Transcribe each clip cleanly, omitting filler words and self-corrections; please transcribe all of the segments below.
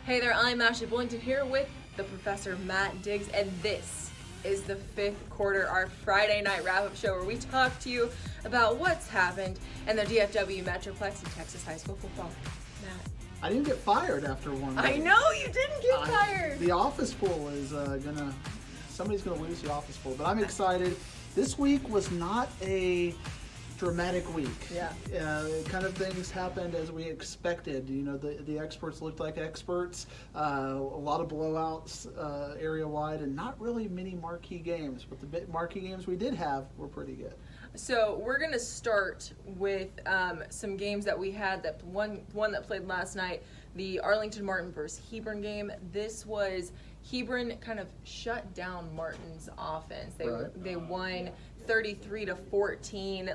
Hey there, I'm Ashlea Bullington here with the Professor Matt Diggs, and this is the fifth quarter, our Friday night wrap-up show where we talk to you about what's happened in the DFW Metroplex in Texas high school football. Matt. I didn't get fired after one game. I know you didn't get fired. The office pool is somebody's gonna lose the office pool, but I'm excited. This week was not a dramatic week. Yeah. Kind of things happened as we expected. You know, the experts looked like experts. A lot of blowouts area wide, and not really many marquee games. But the marquee games we did have were pretty good. So we're gonna start with some games that we had. That one that played last night, the Arlington Martin versus Hebron game. This was Hebron kind of shut down Martin's offense. They won 33-14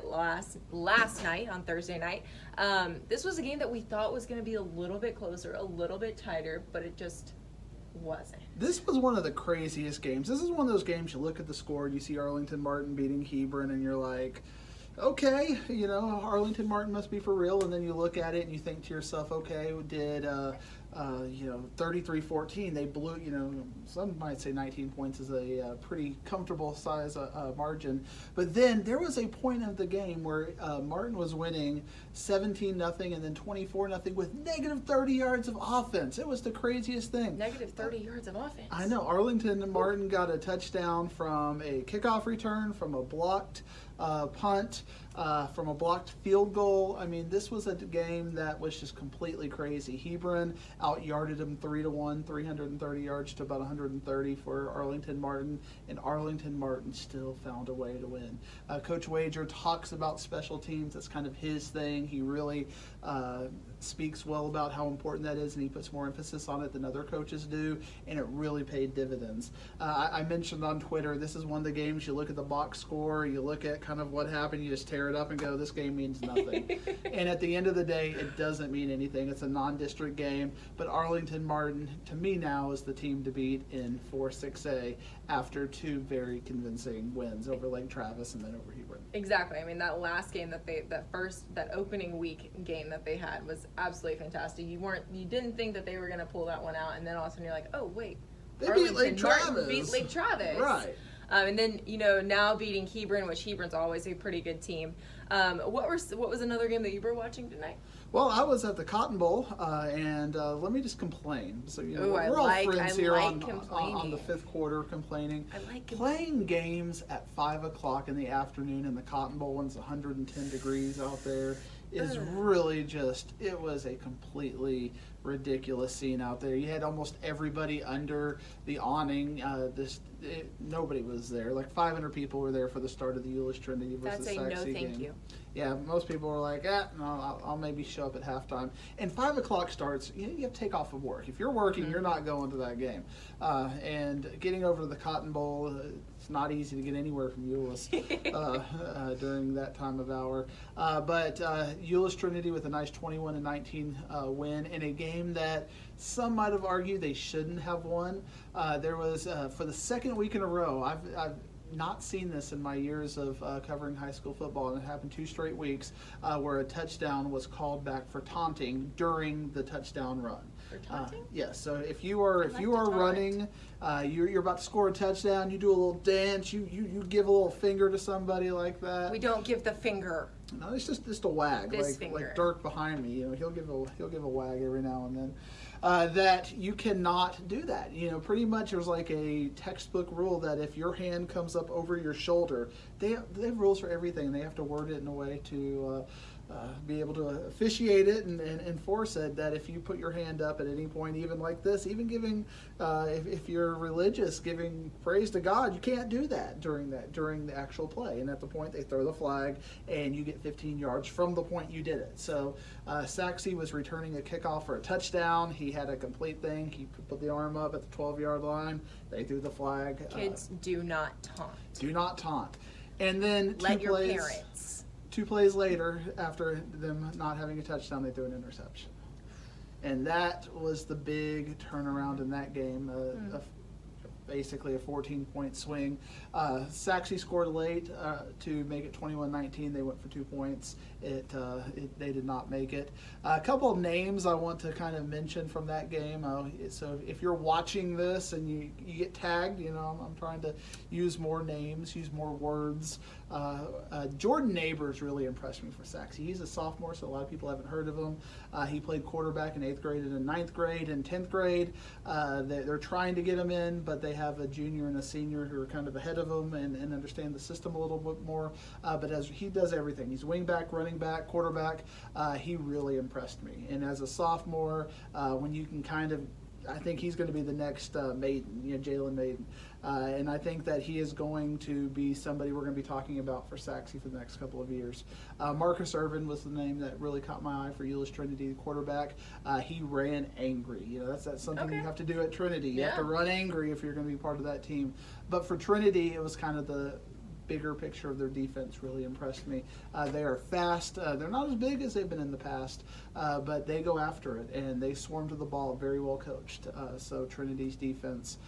last night on Thursday night. This was a game that we thought was going to be a little bit closer, a little bit tighter, but it just wasn't. This was one of the craziest games. This is one of those games you look at the score and you see Arlington Martin beating Hebron and you're like, okay, you know, Arlington Martin must be for real. And then you look at it and you think to yourself, okay, did 33-14, they blew, you know, some might say 19 points is a pretty comfortable size margin. But then there was a point of the game where Martin was winning 17-0 and then 24-0 with negative 30 yards of offense. It was the craziest thing. Negative 30 yards of offense. I know. Arlington and Martin got a touchdown from a kickoff return, from a blocked punt, from a blocked field goal. I mean, this was a game that was just completely crazy. Hebron out-yarded them 3-1, 330 yards to about 130 for Arlington Martin, and Arlington Martin still found a way to win. Coach Wager talks about special teams. That's kind of his thing. He really speaks well about how important that is, and he puts more emphasis on it than other coaches do, and it really paid dividends. I mentioned on Twitter, this is one of the games you look at the box score, you look at kind of what happened, you just tear it up and go, this game means nothing. And at the end of the day, it doesn't mean anything. It's a non-district game, but Arlington Martin, to me now, is the team to beat in 4-6A after two very convincing wins over Lake Travis and then over Hebron. Exactly. I mean, that last game that opening week game that they had was absolutely fantastic. You didn't think that they were going to pull that one out, and then all of a sudden you're like, oh wait, they beat Lake Travis. Beat Lake Travis. Right. And then, you know, now beating Hebron, which Hebron's always a pretty good team. What was another game that you were watching tonight? Well, I was at the Cotton Bowl, and let me just complain. So, you know, we're all friends here on the fifth quarter complaining. I like playing games at 5 o'clock in the afternoon in the Cotton Bowl when it's 110 degrees out there is really just, it was a completely ridiculous scene out there. You had almost everybody under the awning. Nobody was there. Like 500 people were there for the start of the Euless Trinity versus Saxe game. That's a no thank you. Yeah, most people were like, no, I'll maybe show up at halftime. And 5 o'clock starts, you have to take off of work. If you're working, you're not going to that game. And getting over to the Cotton Bowl, it's not easy to get anywhere from Euless during that time of hour. But Euless Trinity with a nice 21-19 win in a game that some might have argued they shouldn't have won. There was, for the second week in a row, I've not seen this in my years of covering high school football, and it happened 2 straight weeks where a touchdown was called back for taunting during the touchdown run. For taunting? Yes. So if you are running, you're about to score a touchdown, you do a little dance, you give a little finger to somebody like that. We don't give the finger. No, it's just a wag, like Dirk behind me. You know, he'll give a wag every now and then. That you cannot do that. You know, pretty much there's like a textbook rule that if your hand comes up over your shoulder, they have rules for everything. They have to word it in a way to be able to officiate it and enforce it, that if you put your hand up at any point, even like this, even giving, if you're religious, giving praise to God, you can't do that during the actual play. And at the point they throw the flag and you get 15 yards from the point you did it. So Saxe was returning a kickoff for a touchdown. He had a complete thing. He put the arm up at the 12-yard line. They threw the flag. Kids, do not taunt. Do not taunt. And then let your parents. 2 plays later, after them not having a touchdown, they threw an interception. And that was the big turnaround in that game. basically a 14-point swing. Saxe scored late to make it 21-19. They went for 2 points. They did not make it. A couple of names I want to kind of mention from that game. So if you're watching this and you get tagged, I'm trying to use more names, use more words. Jordan Neighbors really impressed me for Saxe. He's a sophomore, so a lot of people haven't heard of him. He played quarterback in 8th grade and in 9th grade and 10th grade. They're trying to get him in, but they have a junior and a senior who are kind of ahead of him and understand the system a little bit more. But as he does everything, he's wingback, running back, quarterback. He really impressed me. And as a sophomore, when you can I think he's going to be the next Maiden, Jalen Maiden. And I think that he is going to be somebody we're going to be talking about for Saxe for the next couple of years. Marcus Irvin was the name that really caught my eye for Euless Trinity, the quarterback. He ran angry. That's something you have to do at Trinity. You have to run angry if you're going to be part of that team. But for Trinity, it was kind of the bigger picture of their defense really impressed me. They are fast. They're not as big as they've been in the past, but they go after it, and they swarm to the ball, very well coached. So Trinity's defense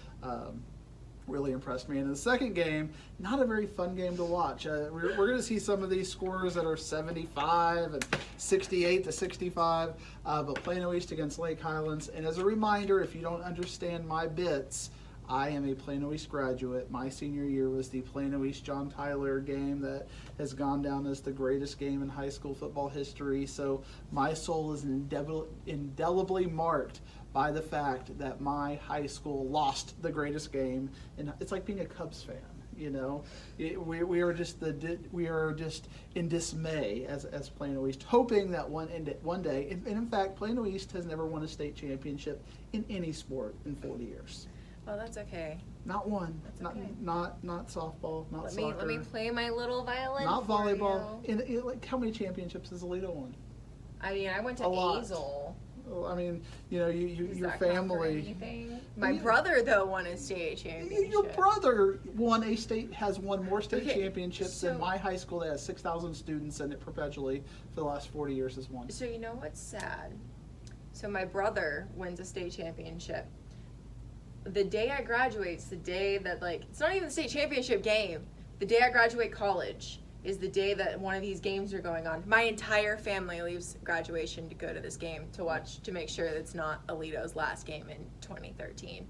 really impressed me. And in the second game, not a very fun game to watch. We're going to see some of these scores that are 75 and 68-65, but Plano East against Lake Highlands. And as a reminder, if you don't understand my bits, I am a Plano East graduate. My senior year was the Plano East John Tyler game that has gone down as the greatest game in high school football history. So my soul is indelibly marked by the fact that my high school lost the greatest game. And it's like being a Cubs fan. We are just in dismay as Plano East, hoping that one day, and in fact, Plano East has never won a state championship in any sport in 40 years. Oh, that's okay. Not one. That's okay. Not softball. Not soccer. Let me play my little violin. Not for volleyball. You. Like how many championships has Alito won? I mean, I went to A lot. Azel. I mean, your Does that count for family. anything? My brother though won a state championship. Your brother has won more state Okay, championships than my high school that has 6,000 students and it perpetually for the last 40 years has won. So you know what's sad? So my brother wins a state championship. The day I graduate is the day that, it's not even the state championship game. The day I graduate college is the day that one of these games are going on. My entire family leaves graduation to go to this game to watch, to make sure that it's not Alito's last game in 2013.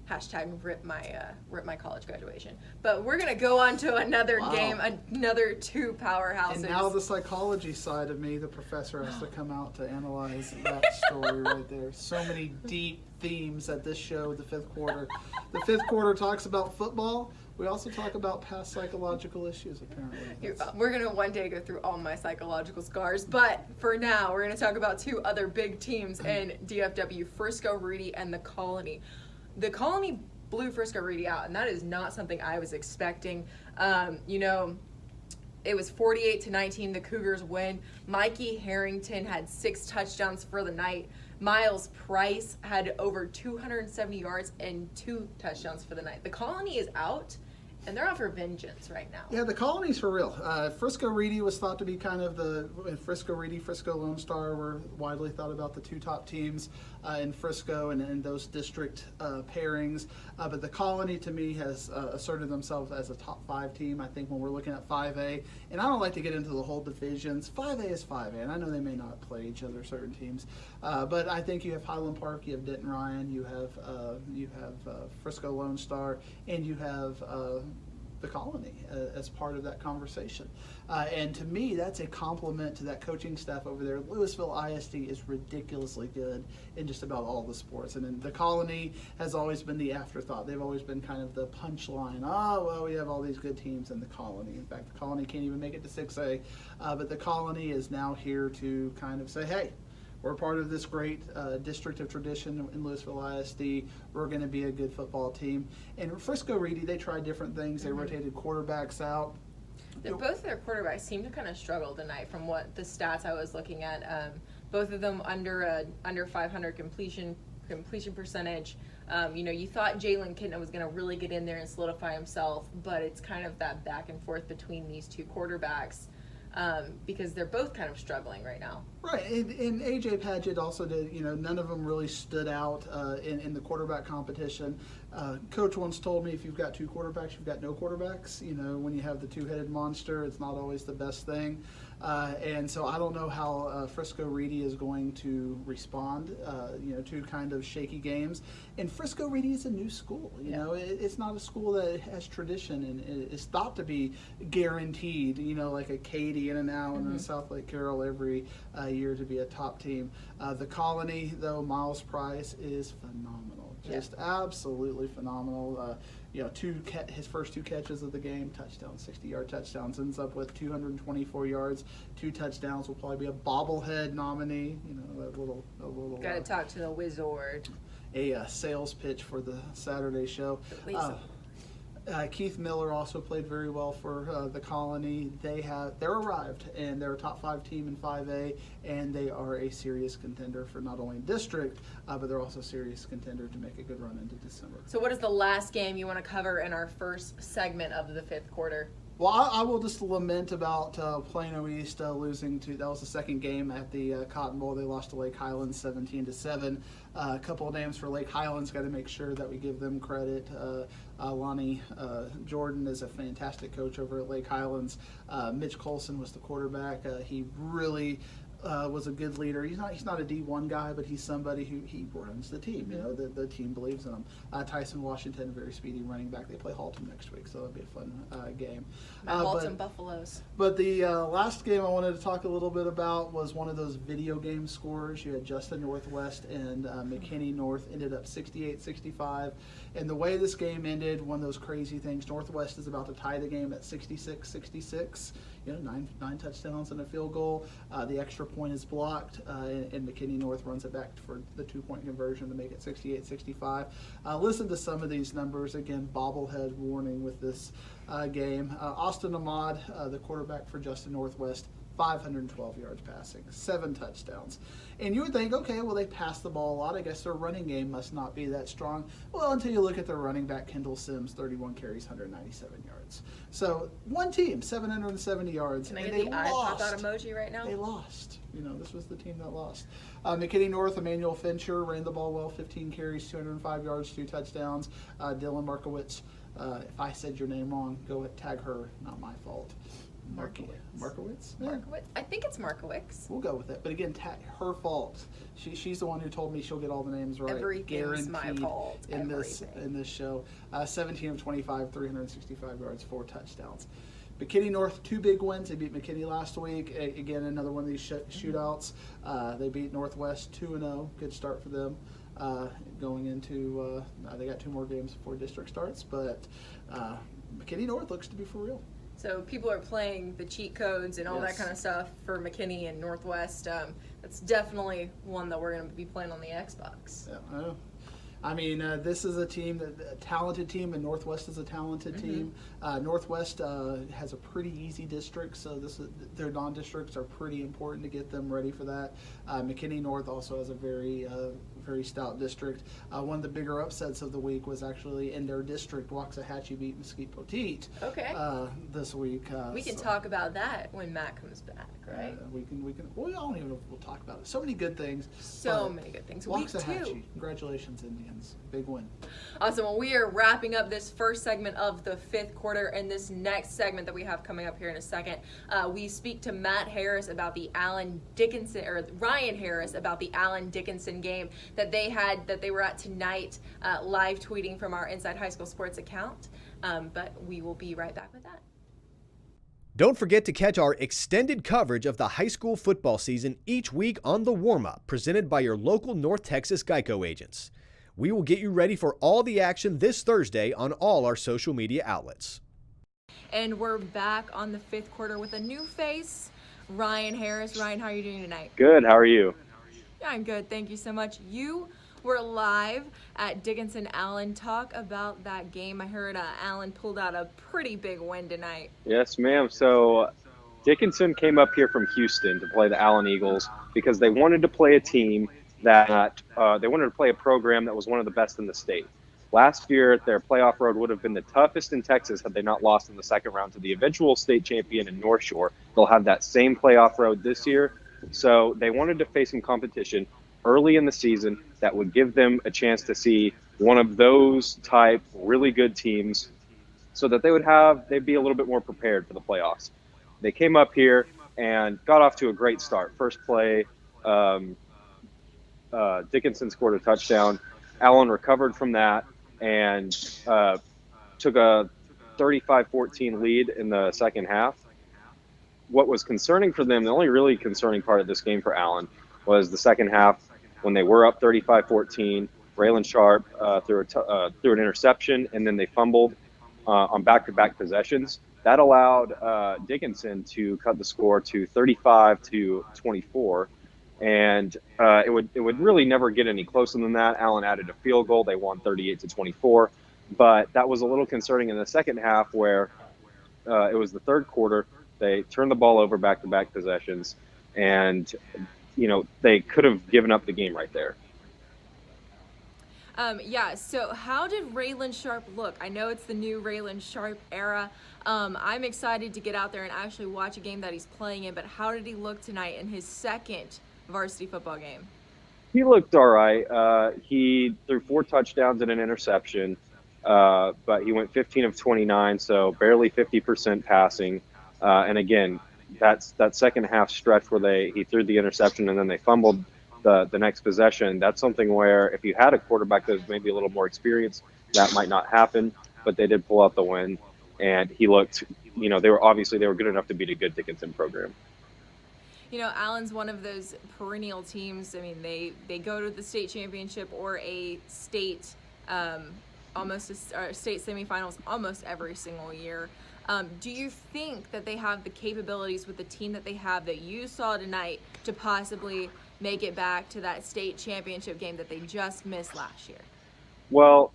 Hashtag rip my college graduation. But we're going to go on to another game, another two powerhouses. And now the psychology side of me, the professor has to come out to analyze that story right there. So many deep themes at this show, the fifth quarter. The fifth quarter talks about football. We also talk about past psychological issues, apparently. We're going to one day go through all my psychological scars, but for now, we're going to talk about two other big teams in DFW, Frisco Reedy and the Colony. The Colony blew Frisco Reedy out, and that is not something I was expecting. It was 48-19, the Cougars win. Mikey Harrington had 6 touchdowns for the night. Miles Price had over 270 yards and 2 touchdowns for the night. The Colony is out, and they're out for vengeance right now. Yeah, the Colony's for real. Frisco Reedy was thought to be kind of Frisco Reedy, Frisco Lone Star were widely thought about the two top teams in Frisco and those district pairings. But the Colony, to me, has asserted themselves as a top 5 team, I think, when we're looking at 5A. And I don't like to get into the whole divisions. 5A is 5A, and I know they may not play each other, certain teams. But I think you have Highland Park, you have Denton Ryan, you have Frisco Lone Star, and you have the Colony as part of that conversation. And to me, that's a compliment to that coaching staff over there. Louisville ISD is ridiculously good in just about all the sports. And then the Colony has always been the afterthought. They've always been kind of the punchline. Oh, well, we have all these good teams in the Colony. In fact, the Colony can't even make it to 6A. But the Colony is now here to kind of say, hey, we're part of this great district of tradition in Louisville ISD. We're going to be a good football team. And Frisco Reedy, they tried different things. They rotated quarterbacks out. Both their quarterbacks seemed to kind of struggle tonight from what the stats I was looking at. Both of them under 500 completion percentage. You thought Jalen Kitten was going to really get in there and solidify himself, but it's kind of that back and forth between these two quarterbacks. because they're both kind of struggling right now. Right, and AJ Padgett also did, none of them really stood out in the quarterback competition. Coach once told me, if you've got two quarterbacks, you've got no quarterbacks. When you have the two-headed monster, it's not always the best thing. And so I don't know how Frisco Reedy is going to respond, to kind of shaky games. And Frisco Reedy is a new school. It's not a school that has tradition and it's thought to be guaranteed, like a Katy and an Allen and a South Lake Carroll every year to be a top team. The Colony, though, Miles Price is phenomenal. Just absolutely phenomenal. His first two catches of the game, touchdowns, 60-yard touchdowns, ends up with 224 yards, 2 touchdowns. Will probably be a bobblehead nominee. A little. Got to talk to the Wizard. A sales pitch for the Saturday show. Keith Miller also played very well for the Colony. They're arrived, and they're a top 5 team in 5A, and they are a serious contender for not only district, but they're also a serious contender to make a good run into December. So what is the last game you want to cover in our first segment of the 5th quarter? Well, I will just lament about Plano East losing that was the second game at the Cotton Bowl. They lost to Lake Highlands 17-7. A couple of names for Lake Highlands, got to make sure that we give them credit. Lonnie Jordan is a fantastic coach over at Lake Highlands. Mitch Colson was the quarterback. He really was a good leader. He's not a D1 guy, but he's somebody who he runs the team. The team believes in him. Tyson Washington, a very speedy running back. They play Haltom next week, so it'll be a fun game. Haltom Buffaloes. But the last game I wanted to talk a little bit about was one of those video game scores. You had Justin Northwest and McKinney North ended up 68-65. And the way this game ended, one of those crazy things, Northwest is about to tie the game at 66-66. 9 touchdowns and a field goal. The extra point is blocked, and McKinney North runs it back for the 2-point conversion to make it 68-65. Listen to some of these numbers. Again, bobblehead warning with this game. Austin Ahmad, the quarterback for Justin Northwest, 512 yards passing, 7 touchdowns. And you would think, okay, well, they pass the ball a lot. I guess their running game must not be that strong. Well, until you look at their running back, Kendall Sims, 31 carries, 197 yards. So one team, 770 yards. Can I get the eye pop out emoji right now? They lost. This was the team that lost. McKinney North, Emmanuel Fincher ran the ball well, 15 carries, 205 yards, 2 touchdowns. Dylan Markowitz, if I said your name wrong, go tag her, not my fault. Markowitz? Yeah. Markowitz? I think it's Markowitz. We'll go with it. But again, her fault. She's the one who told me she'll get all the names right. Everything's my fault. In this show. 17 of 25, 365 yards, 4 touchdowns. McKinney North, 2 big wins. They beat McKinney last week. Again, another one of these shootouts. They beat Northwest 2-0. Good start for them. Going into, they got 2 more games before district starts. But McKinney North looks to be for real. So people are playing the cheat codes and all that kind of stuff for McKinney and Northwest. That's definitely one that we're going to be playing on the Xbox. Yeah, I know. I mean, this is a team, a talented team, and Northwest is a talented team. Northwest has a pretty easy district, so their non-districts are pretty important to get them ready for that. McKinney North also has a very stout district. One of the bigger upsets of the week was actually in their district. Waxahachie beat Mesquite Poteet this week. We can talk about that when Matt comes back, right? We can. Well, I don't even know if we'll talk about it. So many good things. So many good things. Week 2. Waxahachie, congratulations, Indians. Big win. Awesome. Well, we are wrapping up this first segment of the 5th quarter, and this next segment that we have coming up here in a second, we speak to Matt Harris about the Ryan Harris about the Allen Dickinson game that they were at tonight, live tweeting from our Inside High School Sports account. But we will be right back with that. Don't forget to catch our extended coverage of the high school football season each week on The Warm-Up, presented by your local North Texas Geico agents. We will get you ready for all the action this Thursday on all our social media outlets. And we're back on the 5th quarter with a new face, Ryan Harris. Ryan, how are you doing tonight? Good. How are you? Yeah, I'm good. Thank you so much. You were live at Dickinson Allen. Talk about that game. I heard Allen pulled out a pretty big win tonight. Yes, ma'am. So Dickinson came up here from Houston to play the Allen Eagles because they wanted to play a team that they wanted to play a program that was one of the best in the state. Last year, their playoff road would have been the toughest in Texas had they not lost in the second round to the eventual state champion in North Shore. They'll have that same playoff road this year. So they wanted to face some competition early in the season that would give them a chance to see one of those type really good teams so that they'd be a little bit more prepared for the playoffs. They came up here and got off to a great start. First play, Dickinson scored a touchdown. Allen recovered from that and took a 35-14 lead in the second half. What was concerning for them, the only really concerning part of this game for Allen, was the second half when they were up 35-14. Raylan Sharp threw an interception, and then they fumbled on back-to-back possessions. That allowed Dickinson to cut the score to 35-24. And it would really never get any closer than that. Allen added a field goal. They won 38-24. But that was a little concerning in the second half where it was the third quarter. They turned the ball over back-to-back possessions. And, they could have given up the game right there. So how did Raylan Sharp look? I know it's the new Raylan Sharp era. I'm excited to get out there and actually watch a game that he's playing in, but how did he look tonight in his second varsity football game? He looked all right. He threw 4 touchdowns and an interception, but he went 15 of 29, so barely 50% passing. And again, that second half stretch where he threw the interception and then they fumbled the next possession. That's something where if you had a quarterback that was maybe a little more experienced, that might not happen. But they did pull out the win, and he looked. They were good enough to beat a good Dickinson program. Allen's one of those perennial teams. I mean, they go to the state championship or a state, state semifinals almost every single year. Do you think that they have the capabilities with the team that they have that you saw tonight to possibly make it back to that state championship game that they just missed last year? Well,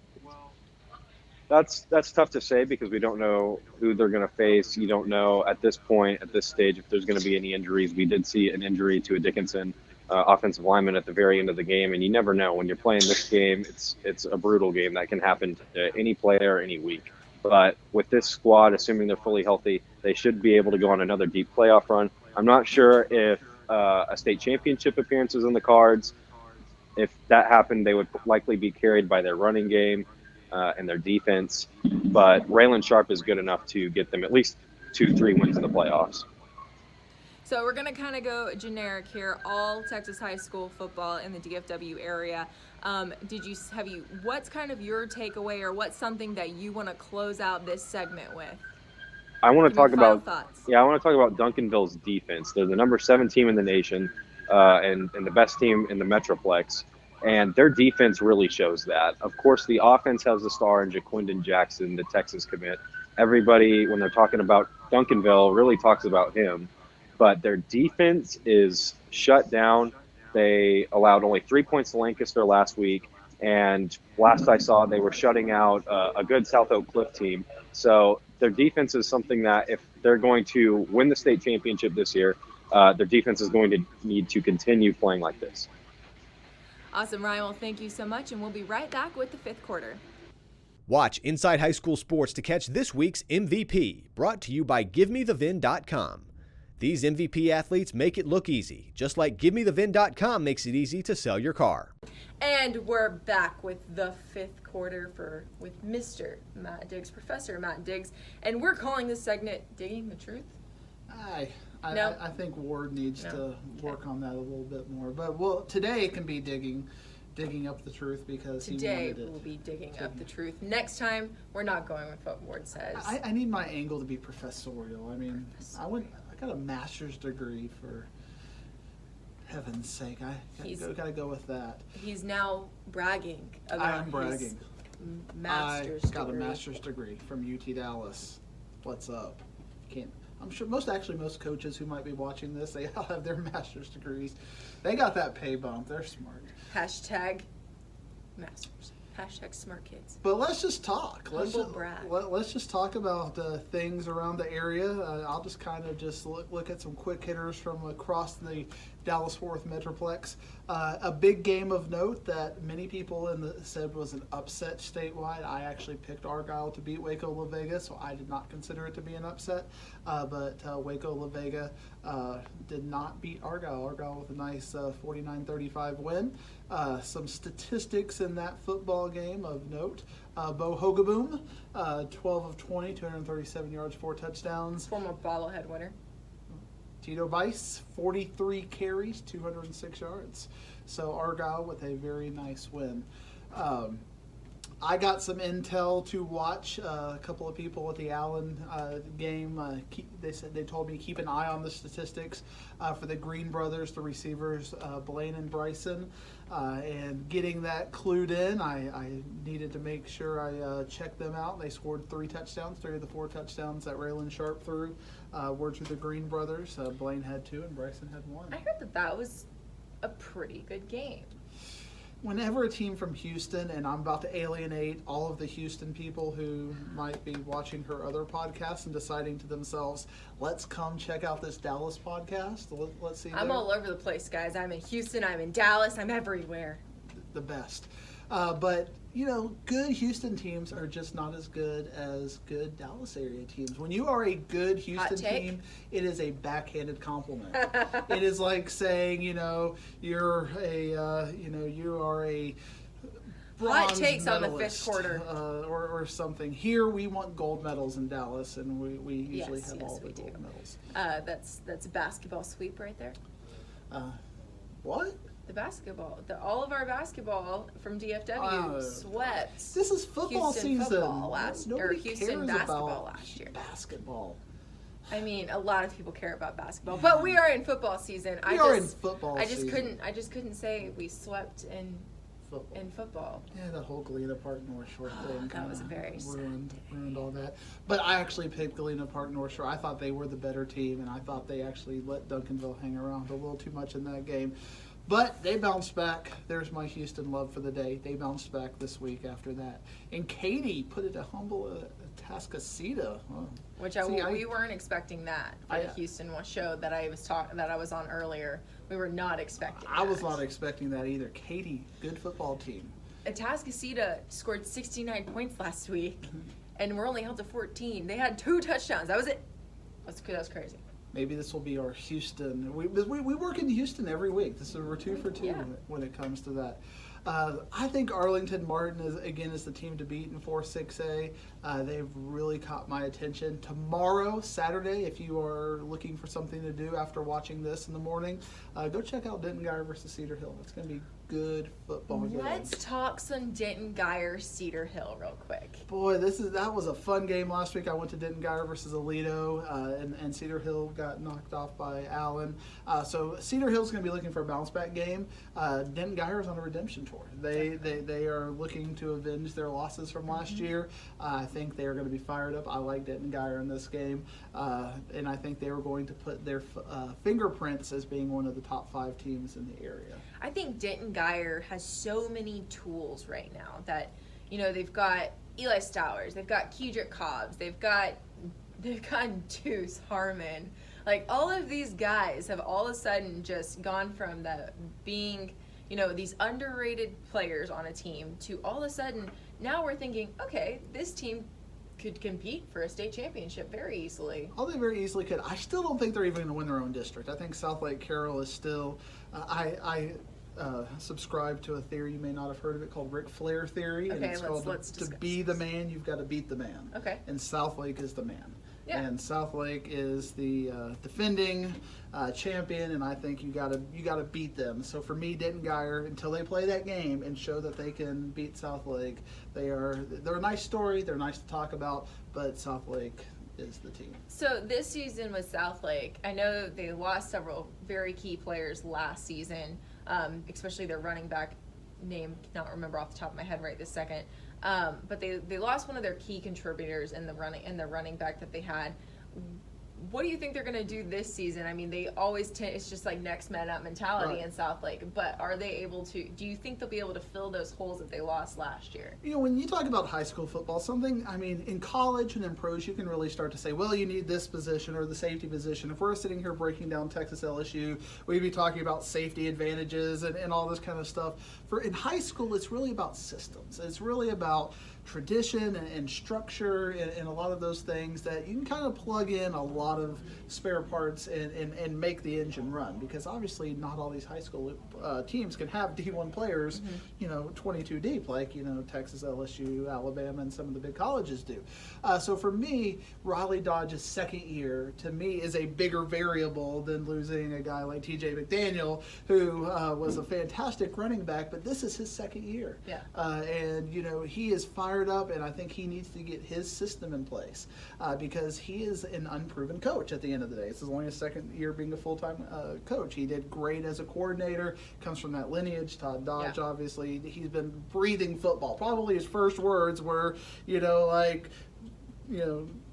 that's tough to say because we don't know who they're going to face. You don't know at this point, at this stage, if there's going to be any injuries. We did see an injury to a Dickinson offensive lineman at the very end of the game, and you never know. When you're playing this game, it's a brutal game that can happen to any player any week. But with this squad, assuming they're fully healthy, they should be able to go on another deep playoff run. I'm not sure if a state championship appearance is in the cards. If that happened, they would likely be carried by their running game and their defense. But Raylan Sharp is good enough to get them at least 2-3 wins in the playoffs. So we're going to kind of go generic here, all Texas high school football in the DFW area. What's kind of your takeaway, or what's something that you want to close out this segment with? I want to talk about thoughts. I want to talk about Duncanville's defense. They're the number 7 team in the nation, and the best team in the Metroplex, and their defense really shows that. Of course, the offense has the star in Jaquindon Jackson, the Texas commit. Everybody, when they're talking about Duncanville, really talks about him, but their defense is shut down. They allowed only 3 points to Lancaster last week, and last I saw, they were shutting out a good South Oak Cliff team. So their defense is something that if they're going to win the state championship this year, their defense is going to need to continue playing like this. Awesome, Ryan. Well, thank you so much, and we'll be right back with the 5th quarter. Watch Inside High School Sports to catch this week's MVP, brought to you by GiveMeTheVin.com. These MVP athletes make it look easy, just like GiveMeTheVin.com makes it easy to sell your car. And we're back with the 5th quarter with Mr. Matt Diggs, Professor Matt Diggs, and we're calling this segment "Digging the Truth." I think Ward needs to work on that a little bit more. But today it can be digging up the truth because today we'll be digging up the truth. Next time we're not going with what Ward says. I need my angle to be professorial. I mean, I got a master's degree, for heaven's sake. I gotta go with that. He's now bragging about I'm bragging. His master's degree. I got a master's degree from UT Dallas. What's up? I'm sure most coaches who might be watching this, they all have their master's degrees. They got that pay bump. They're smart. Hashtag masters. Hashtag smart kids. But let's just talk. Brag. Let's just talk about things around the area. I'll just kind of look at some quick hitters from across the Dallas-Fort Worth Metroplex. A big game of note that many people said was an upset statewide. I actually picked Argyle to beat Waco La Vega, so I did not consider it to be an upset. But Waco La Vega did not beat Argyle. Argyle with a nice 49-35 win. Some statistics in that football game of note. Bo Hogaboom, 12 of 20, 237 yards, 4 touchdowns. Former bobblehead winner. Tito Bice, 43 carries, 206 yards. So Argyle with a very nice win. I got some intel to watch. A couple of people at the Allen game, they told me keep an eye on the statistics for the Green brothers, the receivers, Blaine and Bryson. And getting that clued in, I needed to make sure I checked them out. They scored 3 touchdowns. 3 of the 4 touchdowns that Raylan Sharp threw were to the Green brothers. Blaine had 2 and Bryson had 1. I heard that was a pretty good game. Whenever a team from Houston, and I'm about to alienate all of the Houston people who might be watching her other podcasts and deciding to themselves, let's come check out this Dallas podcast. Let's see. I'm all over the place, guys. I'm in Houston. I'm in Dallas. I'm everywhere. The best. But, good Houston teams are just not as good as good Dallas area teams. When you are a good Houston team, it is a backhanded compliment. It is like saying, you are a hot bronze takes on the medalist, 5th quarter. or something. Here we want gold medals in Dallas, and we usually have all the we gold do. medals. That's a basketball sweep right there. What? The basketball. All of our basketball from DFW swept. This is football Houston season. football Nobody Houston cares basketball about last year. Basketball. I mean, a lot of people care about basketball, but we are in football season. I just couldn't say we swept in football. Yeah, that whole Galena Park North Shore thing. That was very ruined all that. But I actually picked Galena Park North Shore. I thought they were the better team, and I thought they actually let Duncanville hang around a little too much in that game. But they bounced back. There's my Houston love for the day. They bounced back this week after that. And Katie put it to humble Atascocita. Which we weren't expecting that for the Houston show that I was on earlier. We were not expecting that. I was not expecting that either. Katie, good football team. Atascocita scored 69 points last week, and we're only held to 14. They had 2 touchdowns. That was it. That was crazy. Maybe this will be our Houston. We work in Houston every week. We're 2 for 2 when it comes to that. I think Arlington Martin is the team to beat in 4-6A. They've really caught my attention. Tomorrow, Saturday, if you are looking for something to do after watching this in the morning, go check out Denton Guyer versus Cedar Hill. It's going to be good football game. Let's talk some Denton Guyer Cedar Hill real quick. Boy, that was a fun game last week. I went to Denton Guyer versus Aledo, and Cedar Hill got knocked off by Allen. So Cedar Hill's going to be looking for a bounce back game. Denton Guyer is on a redemption tour. They are looking to avenge their losses from last year. I think they are going to be fired up. I like Denton Guyer in this game, and I think they are going to put their fingerprints as being one of the top 5 teams in the area. I think Denton Guyer has so many tools right now that, they've got Eli Stowers, they've got Kedrick Cobbs, they've got Deuce Harmon. Like, all of these guys have all of a sudden just gone from being, these underrated players on a team to all of a sudden now we're thinking, okay, this team could compete for a state championship very easily. Oh, they very easily could. I still don't think they're even going to win their own district. I think South Lake Carroll is still. I subscribe to a theory, you may not have heard of it, called Ric Flair theory. Okay, and it's let's to be the man, you've got to beat the man. Okay. And South Lake is the man. Yeah. And South Lake is the defending champion, and I think you got to beat them. So for me, Denton Guyer, until they play that game and show that they can beat South Lake, they're a nice story. They're nice to talk about, but South Lake is the team. So this season with South Lake, I know they lost several very key players last season, especially their running back name, cannot remember off the top of my head right this second. But they lost one of their key contributors in the running back that they had. what do you think they're going to do this season? I mean, they always it's just like next man up mentality Right. in South Lake, but are they able to, do you think they'll be able to fill those holes that they lost last year? When you talk about high school football, in college and in pros, you can really start to say, well, you need this position or the safety position. If we're sitting here breaking down Texas LSU, we'd be talking about safety advantages and all this kind of stuff. In high school, it's really about systems. It's really about tradition and structure and a lot of those things that you can kind of plug in a lot of spare parts and make the engine run, because obviously not all these high school teams can have D1 players, 22 deep like Texas, LSU, Alabama, and some of the big colleges do. So for me, Riley Dodge's second year to me is a bigger variable than losing a guy like TJ McDaniel, who was a fantastic running back, but this is his second year. Yeah. And he is fired up, and I think he needs to get his system in place because he is an unproven coach at the end of the day. It's only his second year being a full-time coach. He did great as a coordinator, comes from that lineage. Todd Dodge, obviously, he's been breathing football. Probably his first words were,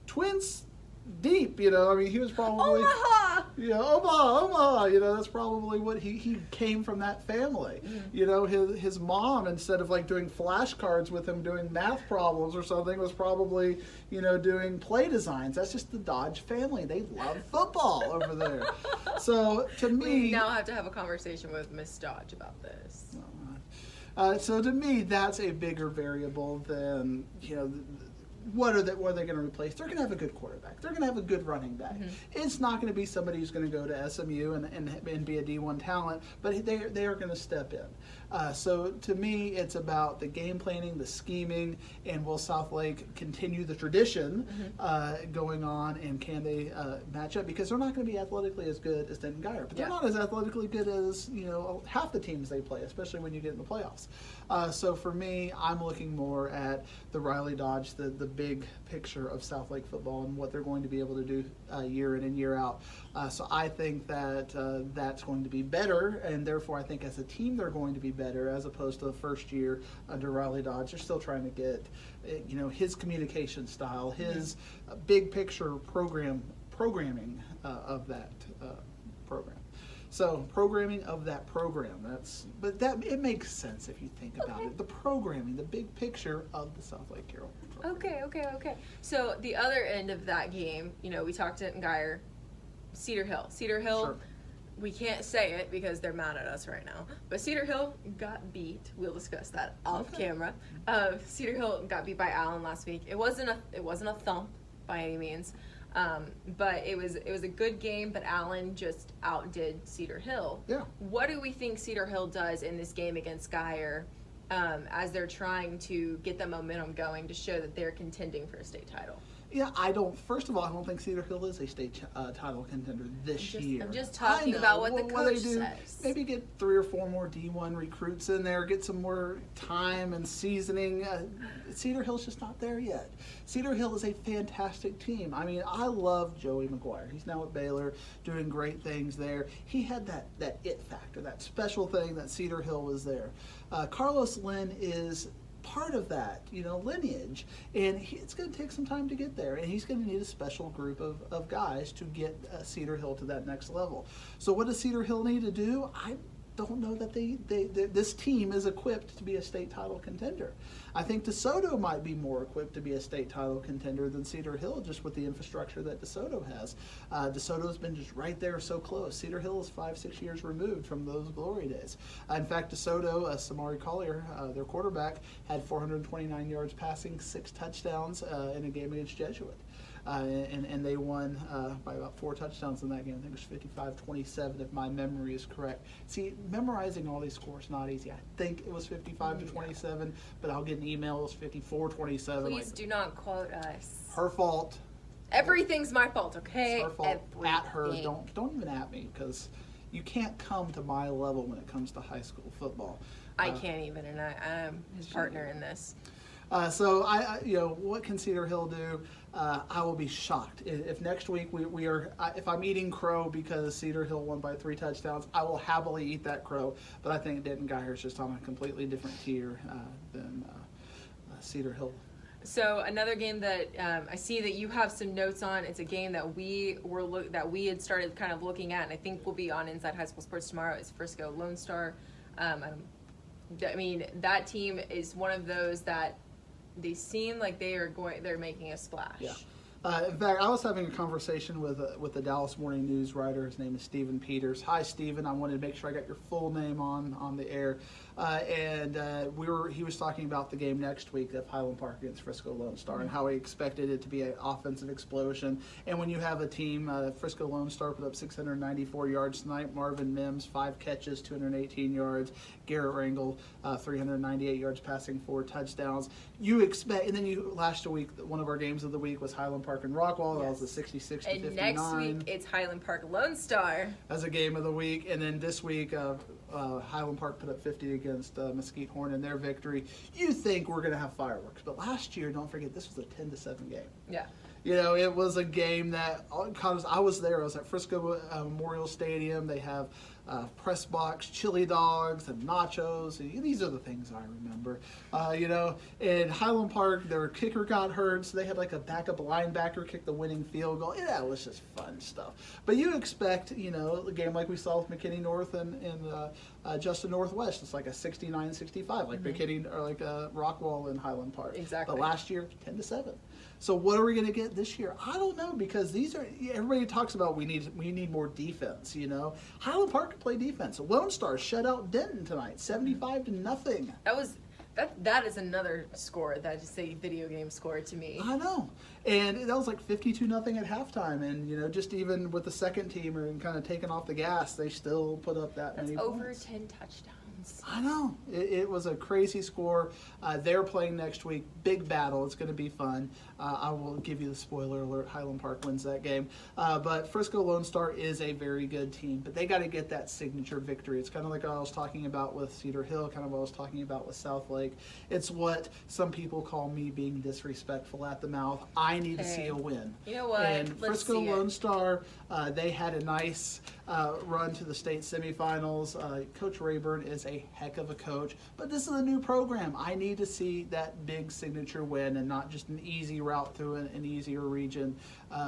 twins deep, he was probably Omaha! Omaha, that's probably what he came from, that family. His mom, instead of like doing flashcards with him doing math problems or something, was probably doing play designs. That's just the Dodge family. They love football over there. So to me, We now have to have a conversation with Miss Dodge about this. so to me, that's a bigger variable than what are they going to replace? They're going to have a good quarterback. They're going to have a good running back. It's not going to be somebody who's going to go to SMU and be a D1 talent, but they are going to step in. So to me, it's about the game planning, the scheming, and will South Lake continue the tradition going on, and can they match up? Because they're not going to be athletically as good as Denton Guyer, but they're not as athletically good as half the teams they play, especially when you get in the playoffs. So for me, I'm looking more at the Riley Dodge, the big picture of South Lake football and what they're going to be able to do year in and year out. So I think that that's going to be better, and therefore I think as a team they're going to be better, as opposed to the first year under Riley Dodge. They're still trying to get his communication style, his big picture programming of that program. So programming of that program, it makes sense if you think about it. The programming, the big picture of the South Lake Carroll program. Okay. So the other end of that game, we talked to Geyer, Cedar Hill. Sure. We can't say it because they're mad at us right now, but Cedar Hill got beat. We'll discuss that off camera. Cedar Hill got beat by Allen last week. It wasn't a thump by any means. But it was a good game, but Allen just outdid Cedar Hill. Yeah. What do we think Cedar Hill does in this game against Geyer as they're trying to get the momentum going to show that they're contending for a state title? Yeah, first of all, I don't think Cedar Hill is a state title contender this year. I'm just talking about what the coach says. Maybe get 3 or 4 more D1 recruits in there, get some more time and seasoning. Cedar Hill's just not there yet. Cedar Hill is a fantastic team. I mean, I love Joey McGuire. He's now at Baylor doing great things there. He had that it factor, that special thing that Cedar Hill was there. Carlos Lynn is part of that lineage, and it's going to take some time to get there, and he's going to need a special group of guys to get Cedar Hill to that next level. So what does Cedar Hill need to do? I don't know that this team is equipped to be a state title contender. I think DeSoto might be more equipped to be a state title contender than Cedar Hill, just with the infrastructure that DeSoto has. DeSoto's been just right there, so close. Cedar Hill is 5-6 years removed from those glory days. In fact, DeSoto, Samari Collier, their quarterback, had 429 yards passing, 6 touchdowns in a game against Jesuit. And they won by about 4 touchdowns in that game. I think it was 55-27, if my memory is correct. See, memorizing all these scores is not easy. I think it was 55-27, but I'll get an email. It was 54-27. Please do not quote us. Her fault. Everything's my fault, okay? It's her fault. Everything. At her. Don't even at me, because you can't come to my level when it comes to high school football. I can't even, and I'm his partner in this. So what can Cedar Hill do? I will be shocked if next week we are. If I'm eating crow because Cedar Hill won by 3 touchdowns, I will happily eat that crow. But I think Denton Guyer's just on a completely different tier than Cedar Hill. So another game that I see that you have some notes on. It's a game that we had started kind of looking at, and I think will be on Inside High School Sports tomorrow. Is Frisco Lone Star. I mean, that team is one of those that they seem like they're making a splash. Yeah. In fact, I was having a conversation with the Dallas Morning News writer. His name is Stephen Peters. Hi, Stephen. I wanted to make sure I got your full name on the air. He was talking about the game next week of Highland Park against Frisco Lone Star and how he expected it to be an offensive explosion. And when you have a team, Frisco Lone Star put up 694 yards tonight. Marvin Mims, 5 catches, 218 yards. Garrett Rangel, 398 yards passing, 4 touchdowns. You expect, and then last week, one of our games of the week was Highland Park and Rockwall. That was a 66 to 59. And next week it's Highland Park Lone Star as a game of the week. And then this week, Highland Park put up 50 against Mesquite Horn in their victory. You think we're going to have fireworks, but last year, don't forget, this was a 10-7 game. Yeah. You know, it was a game that, I was there. I was at Frisco Memorial Stadium. They have press box, chili dogs, and nachos. And these are the things I remember. You know, in Highland Park, their kicker got hurt, so they had like a backup linebacker kick the winning field goal. Yeah, it was just fun stuff. But you expect, you know, a game like we saw with McKinney North and Justin Northwest. It's like a 69-65, like McKinney or like Rockwall in Highland Park. Exactly. But last year, 10-7. So what are we going to get this year? I don't know, because everybody talks about we need more defense. You know, Highland Park can play defense. Lone Star shut out Denton tonight, 75-0. That is another score that is a video game score to me. I know, and that was like 52-0 at halftime. And you know, just even with the second team and kind of taking off the gas, they still put up that many over points. 10 touchdowns. I know. It was a crazy score. They're playing next week. Big battle. It's going to be fun. I will give you the spoiler alert. Highland Park wins that game. But Frisco Lone Star is a very good team. But they got to get that signature victory. It's kind of like what I was talking about with Cedar Hill, kind of what I was talking about with South Lake. It's what some people call me being disrespectful at the mouth. I need to see a win. You know what? And Let's Frisco see Lone Star, they had a nice run to the state semifinals. Coach Rayburn is a heck of a coach, but this is a new program. I need to see that big signature win and not just an easy route through an easier region.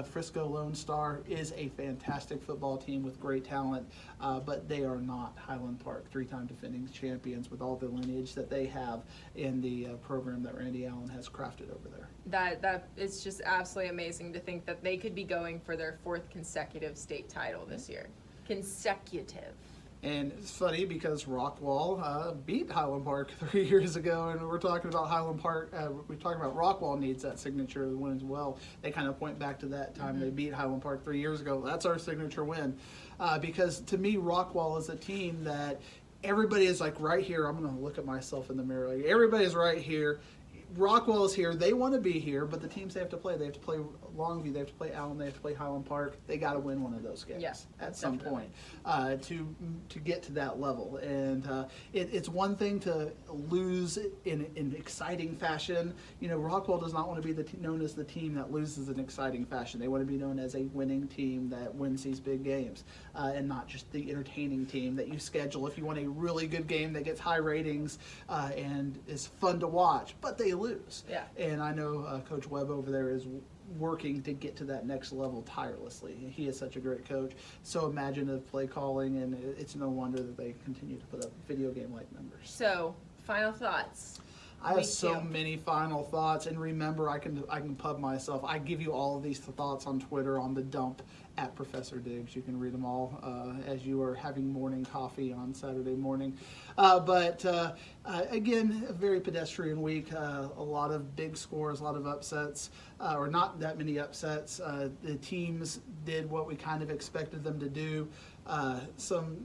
Frisco Lone Star is a fantastic football team with great talent, but they are not Highland Park, 3-time defending champions with all the lineage that they have in the program that Randy Allen has crafted over there. That it's just absolutely amazing to think that they could be going for their 4th consecutive state title this year. Consecutive. And it's funny because Rockwall beat Highland Park 3 years ago, and we're talking about Highland Park. We're talking about Rockwall needs that signature win as well. They kind of point back to that time they beat Highland Park 3 years ago. That's our signature win, because to me, Rockwall is a team that everybody is like right here. I'm going to look at myself in the mirror. Like, everybody is right here. Rockwall is here. They want to be here, but the teams they have to play Longview, they have to play Allen, they have to play Highland Park. They got to win one of those games at some point to get to that level. And it's one thing to lose in exciting fashion. You know, Rockwall does not want to be known as the team that loses in exciting fashion. They want to be known as a winning team that wins these big games, and not just the entertaining team that you schedule if you want a really good game that gets high ratings and is fun to watch, but they lose. Yeah. And I know Coach Webb over there is working to get to that next level tirelessly. He is such a great coach, so imaginative play calling, and it's no wonder that they continue to put up video game-like numbers. So, final thoughts. I have so many final thoughts, and remember, I can pub myself. I give you all of these thoughts on Twitter on the dump at Professor Diggs. You can read them all as you are having morning coffee on Saturday morning. But again, a very pedestrian week. A lot of big scores, a lot of upsets, or not that many upsets. The teams did what we kind of expected them to do. Some,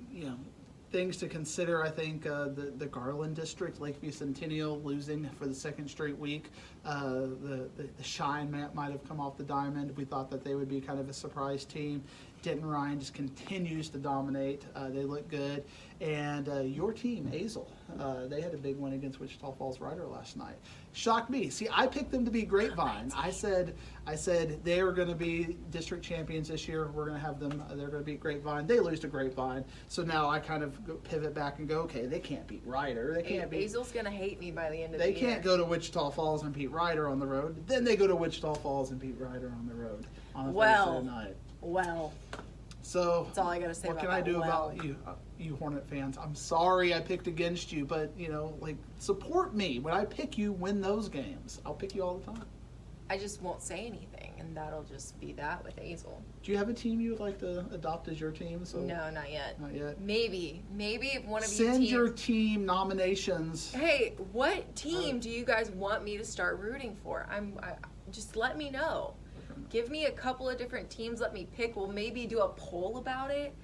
things to consider, I think, the Garland district, Lakeview Centennial losing for the 2nd straight week. The Shine might have come off the diamond. We thought that they would be kind of a surprise team. Denton Ryan just continues to dominate. They look good. And your team, Azle, they had a big win against Wichita Falls Rider last night. Shocked me. See, I picked them to be Grapevine. I said they are going to be district champions this year. We're going to have them. They're going to beat Grapevine. They lose to Grapevine. So now I kind of pivot back and go, okay, they can't beat Rider. They can't beat. Azle's going to hate me by the end of the year. They can't go to Wichita Falls and beat Rider on the road. Then they go to Wichita Falls and beat Rider on the road on a Thursday night. Well. So that's all I got to say what about can I do that. about you Hornet fans? I'm sorry I picked against you, but support me. When I pick you, win those games. I'll pick you all the time. I just won't say anything, and that'll just be that with Azle. Do you have a team you would like to adopt as your team? So No, not yet. Not yet. Maybe if one of you send your team nominations. Hey, what team do you guys want me to start rooting for? Just let me know. Give me a couple of different teams. Let me pick. We'll maybe do a poll about it.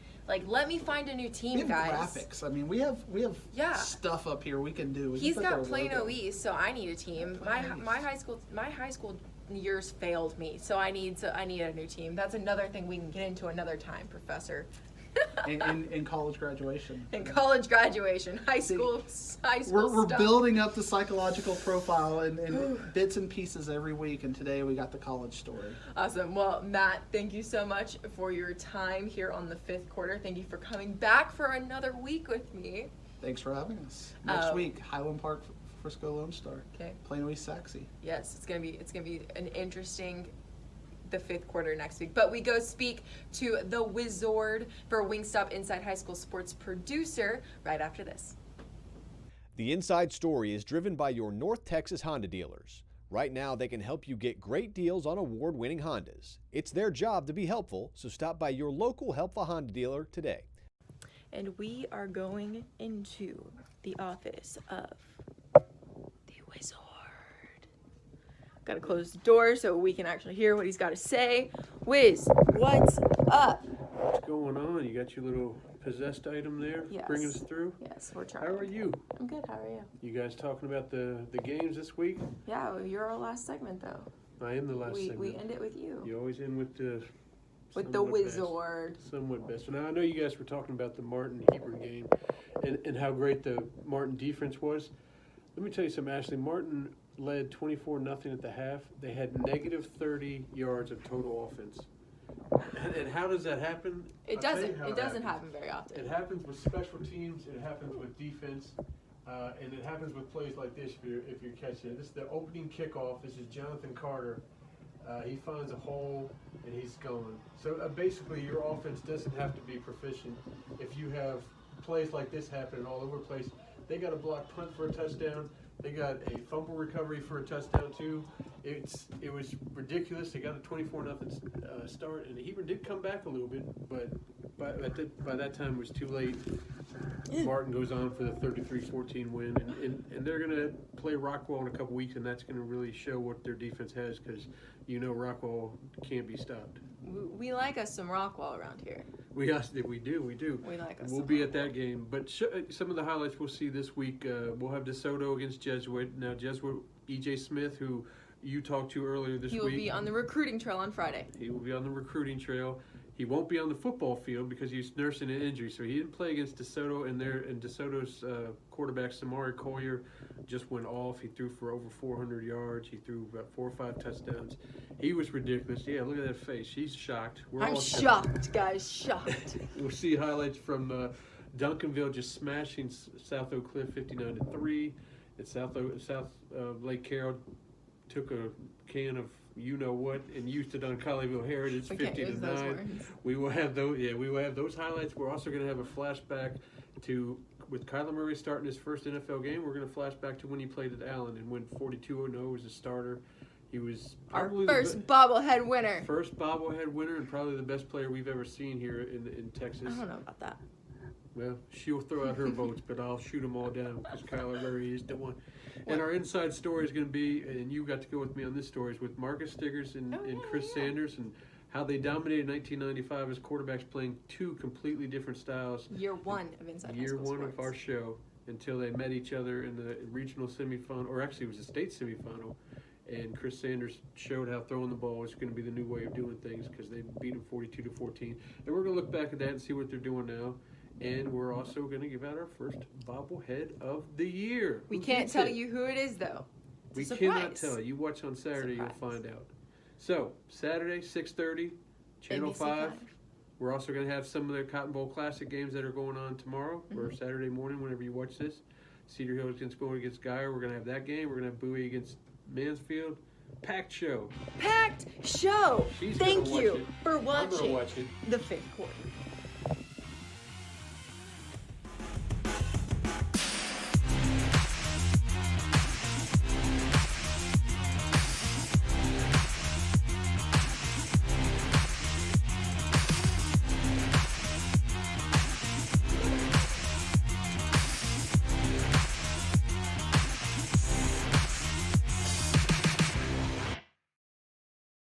Let me find a new team, we have guys. graphics. I mean, we have stuff up here we can do. He's got Plano East, so I need a team. My high school years failed me, so I need a new team. That's another thing we can get into another time, Professor. in college graduation. In college graduation, high school we're stuff. building up the psychological profile in bits and pieces every week, and today we got the college story. Awesome. Well, Matt, thank you so much for your time here on the fifth quarter. Thank you for coming back for another week with me. Thanks for having us. Next week, Highland Park, Frisco Lone Star. Okay. Plano East Saxe. Yes, it's gonna be an interesting the fifth quarter next week. But we go speak to the Wizard for Wingstop Inside High School Sports producer right after this. The Inside Story is driven by your North Texas Honda dealers. Right now, they can help you get great deals on award-winning Hondas. It's their job to be helpful, so stop by your local helpful Honda dealer today. And we are going into the office of the Wizard. Got to close the door so we can actually hear what he's got to say. Wiz, what's up? What's going on? You got your little possessed item there Yes. bringing us through? Yes, we're trying. How are you? I'm good. How are you? You guys talking about the games this week? Yeah, well, you're our last segment though. I am the last segment. We end it with you. You always end with the Wizard. Somewhat best. Now I know you guys were talking about the Martin Hebron game and how great the Martin defense was. Let me tell you something, Ashley. Martin led 24-0 at the half. They had negative 30 yards of total offense. And how does that happen? It doesn't happen very often. It happens with special teams. It happens with defense. And it happens with plays like this if you're catching it. This is the opening kickoff. This is Jonathan Carter. He finds a hole and he's going. So basically your offense doesn't have to be proficient. If you have plays like this happening all over the place, they got a block punt for a touchdown. They got a fumble recovery for a touchdown too. It was ridiculous. They got a 24-0 start, and Hebron did come back a little bit, but by that time it was too late. Martin goes on for the 33-14 win, and they're going to play Rockwell in a couple weeks, and that's going to really show what their defense has because Rockwell can't be stopped. We like us some Rockwell around here. We do. We like us. We'll be at that game. But some of the highlights we'll see this week, we'll have DeSoto against Jesuit. Now, Jesuit, E.J. Smith, who you talked to earlier this week. He will be on the recruiting trail on Friday. He will be on the recruiting trail. He won't be on the football field because he's nursing an injury. So he didn't play against DeSoto, and DeSoto's quarterback, Samari Collier, just went off. He threw for over 400 yards. He threw about 4 or 5 touchdowns. He was ridiculous. Yeah, look at that face. He's shocked. I'm shocked, guys, shocked. We'll see highlights from Duncanville just smashing South Oak Cliff 59-3. And South Lake Carroll took a can of you-know-what and used it on Colleyville Heritage 50-9. We will have those. Yeah, we will have those highlights. We're also going to have a flashback to with Kyler Murray starting his first NFL game. We're going to flash back to when he played at Allen and went 42-0 as a starter. He was our first bobblehead winner. First bobblehead winner and probably the best player we've ever seen here in Texas. I don't know about that. Well, she'll throw out her votes, but I'll shoot them all down because Kyler Murray is the one. And our inside story is going to be, and you got to go with me on this story, is with Marcus Stiggers and Chris Sanders and how they dominated 1995 as quarterbacks playing 2 completely different styles. Year 1 of Inside High School Year 1 Sports. of our show until they met each other in the regional semifinal, or actually it was a state semifinal. And Chris Sanders showed how throwing the ball is going to be the new way of doing things because they beat them 42-14. And we're going to look back at that and see what they're doing now. And we're also going to give out our first bobblehead of the year. We Who can't gets tell it? you who it is, though. We It's a cannot surprise. tell. You watch on Saturday, Surprise. you'll find out. So, Saturday, 6:30, Channel ABC 5. We're also going to have some of the Cotton Bowl Classic games that are going on tomorrow or Saturday morning whenever you watch this. Cedar Hill is going against Guyer. We're going to have that game. We're going to have Bowie against Mansfield. Packed show. Packed show. She's gonna Thank watch you it. for I'm going to watching watch it. the 5th quarter.